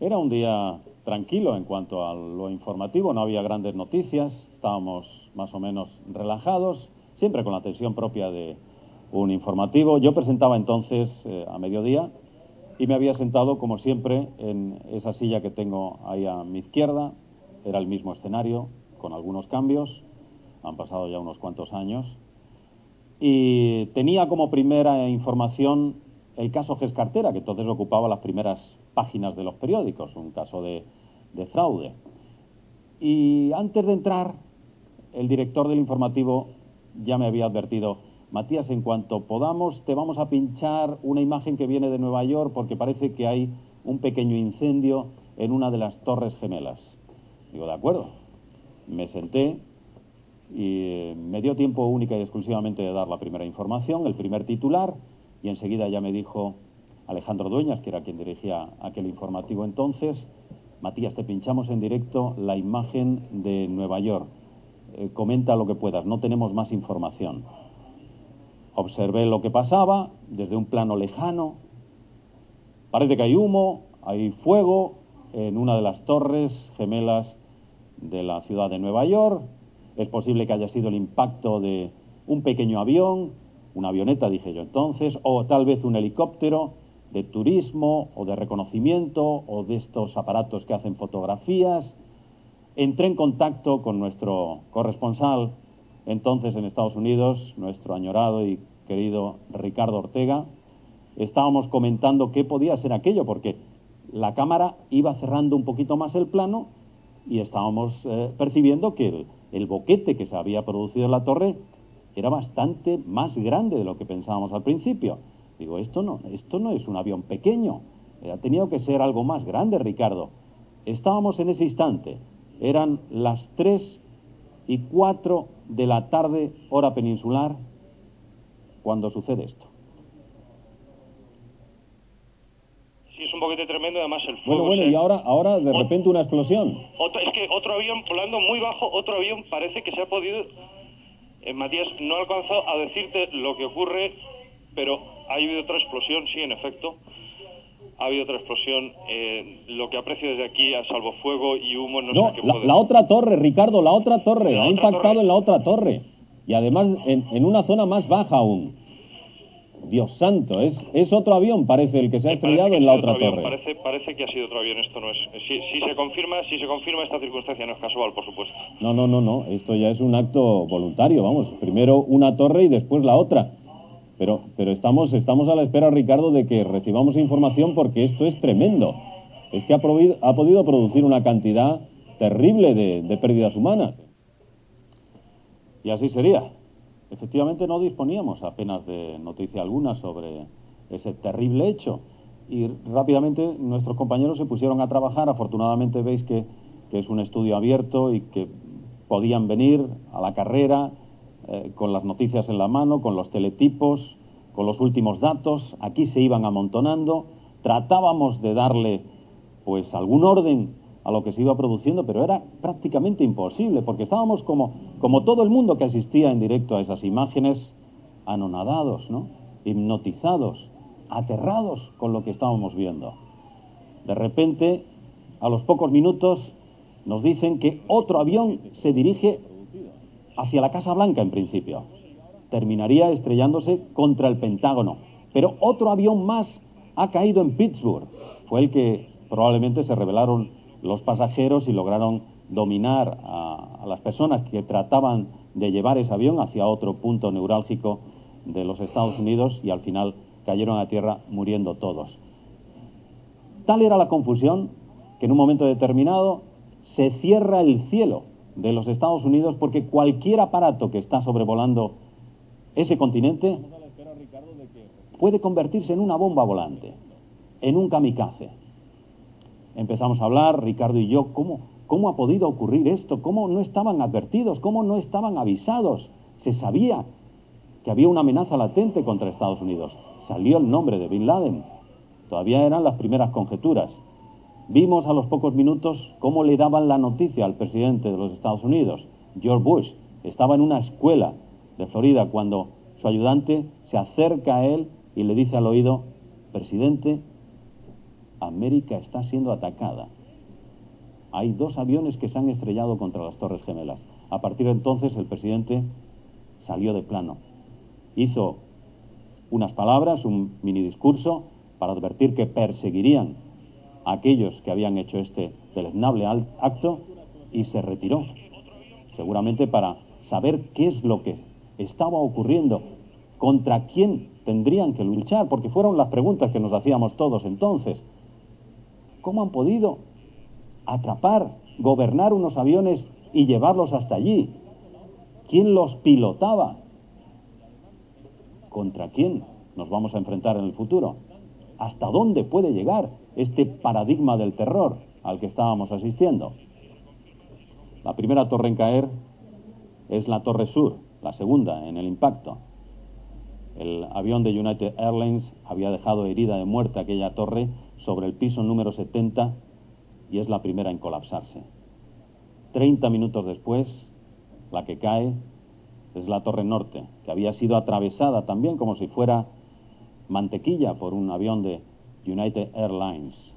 Era un día tranquilo en cuanto a lo informativo, no había grandes noticias, estábamos más o menos relajados, siempre con la tensión propia de un informativo. Yo presentaba entonces a mediodía y me había sentado, como siempre, en esa silla que tengo ahí a mi izquierda. Era el mismo escenario, con algunos cambios, han pasado ya unos cuantos años, y tenía como primera información el caso Gescartera, que entonces ocupaba las primeras páginas de los periódicos, un caso de fraude. Y antes de entrar, el director del informativo ya me había advertido: Matías, en cuanto podamos te vamos a pinchar una imagen que viene de Nueva York porque parece que hay un pequeño incendio en una de las Torres Gemelas. Digo, de acuerdo. Me senté y me dio tiempo única y exclusivamente de dar la primera información, el primer titular, y enseguida ya me dijo Alejandro Dueñas, que era quien dirigía aquel informativo entonces: Matías, te pinchamos en directo la imagen de Nueva York. Comenta lo que puedas, no tenemos más información. Observé lo que pasaba desde un plano lejano. Parece que hay humo, hay fuego en una de las torres gemelas de la ciudad de Nueva York. Es posible que haya sido el impacto de un pequeño avión, una avioneta, dije yo entonces, o tal vez un helicóptero de turismo o de reconocimiento o de estos aparatos que hacen fotografías. Entré en contacto con nuestro corresponsal entonces en Estados Unidos, nuestro añorado y querido Ricardo Ortega. Estábamos comentando qué podía ser aquello, porque la cámara iba cerrando un poquito más el plano y estábamos percibiendo que el boquete que se había producido en la torre era bastante más grande de lo que pensábamos al principio. Digo, esto no es un avión pequeño, ha tenido que ser algo más grande, Ricardo. Estábamos en ese instante, eran las 3:04 de la tarde, hora peninsular, cuando sucede esto. Sí, es un boquete tremendo, además el fuego... Bueno, y ahora de repente una explosión. Es que otro avión volando muy bajo, otro avión parece que se ha podido... Matías, no he alcanzado a decirte lo que ocurre, pero ha habido otra explosión, sí, en efecto. Ha habido otra explosión. Lo que aprecio desde aquí, a salvo fuego y humo, no sé qué puede... La otra torre, Ricardo, la otra torre. Ha impactado en la otra torre. Y además en una zona más baja aún. Dios santo, es otro avión, parece, el que se ha estrellado en la otra torre. Parece que ha sido otro avión, esto no es... Si se confirma esta circunstancia no es casual, por supuesto. No, esto ya es un acto voluntario, vamos. Primero una torre y después la otra. Pero estamos a la espera, Ricardo, de que recibamos información, porque esto es tremendo. Es que ha podido producir una cantidad terrible de pérdidas humanas. Y así sería. Efectivamente no disponíamos apenas de noticia alguna sobre ese terrible hecho. Y rápidamente nuestros compañeros se pusieron a trabajar. Afortunadamente veis que es un estudio abierto y que podían venir a la carrera con las noticias en la mano, con los teletipos, con los últimos datos. Aquí se iban amontonando. Tratábamos de darle pues algún orden a lo que se iba produciendo, pero era prácticamente imposible, porque estábamos como todo el mundo que asistía en directo a esas imágenes, anonadados, ¿no? Hipnotizados, aterrados con lo que estábamos viendo. De repente, a los pocos minutos, nos dicen que otro avión se dirige hacia la Casa Blanca en principio. Terminaría estrellándose contra el Pentágono. Pero otro avión más ha caído en Pittsburgh. Fue el que probablemente se rebelaron los pasajeros y lograron dominar a las personas que trataban de llevar ese avión hacia otro punto neurálgico de los Estados Unidos, y al final cayeron a tierra muriendo todos. Tal era la confusión que en un momento determinado se cierra el cielo de los Estados Unidos, porque cualquier aparato que está sobrevolando ese continente puede convertirse en una bomba volante, en un kamikaze. Empezamos a hablar, Ricardo y yo, ¿cómo ha podido ocurrir esto? ¿Cómo no estaban advertidos? ¿Cómo no estaban avisados? Se sabía que había una amenaza latente contra Estados Unidos. Salió el nombre de Bin Laden. Todavía eran las primeras conjeturas. Vimos a los pocos minutos cómo le daban la noticia al presidente de los Estados Unidos, George Bush. Estaba en una escuela de Florida cuando su ayudante se acerca a él y le dice al oído: presidente, América está siendo atacada. Hay 2 aviones que se han estrellado contra las Torres Gemelas. A partir de entonces el presidente salió de plano. Hizo unas palabras, un mini discurso, para advertir que perseguirían a aquellos que habían hecho este deleznable acto y se retiró. Seguramente para saber qué es lo que estaba ocurriendo, contra quién tendrían que luchar, porque fueron las preguntas que nos hacíamos todos entonces. ¿Cómo han podido atrapar, gobernar unos aviones y llevarlos hasta allí? ¿Quién los pilotaba? ¿Contra quién nos vamos a enfrentar en el futuro? ¿Hasta dónde puede llegar este paradigma del terror al que estábamos asistiendo? La primera torre en caer es la Torre Sur, la segunda en el impacto. El avión de United Airlines había dejado herida de muerte aquella torre sobre el piso número 70 y es la primera en colapsarse. 30 minutos después, la que cae es la Torre Norte, que había sido atravesada también como si fuera mantequilla por un avión de United Airlines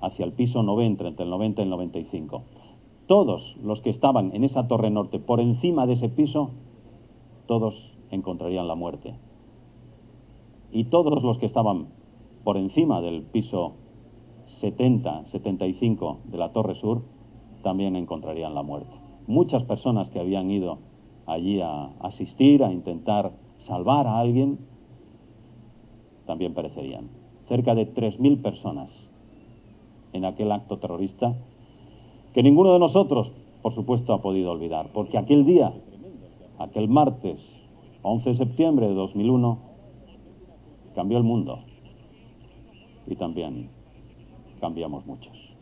hacia el piso 90, entre el 90 y el 95. Todos los que estaban en esa Torre Norte, por encima de ese piso, todos encontrarían la muerte. Y todos los que estaban por encima del piso 70, 75 de la Torre Sur, también encontrarían la muerte. Muchas personas que habían ido allí a asistir, a intentar salvar a alguien, también perecerían. Cerca de 3.000 personas en aquel acto terrorista que ninguno de nosotros, por supuesto, ha podido olvidar, porque aquel día, aquel martes 11 de septiembre de 2001, cambió el mundo y también cambiamos muchos.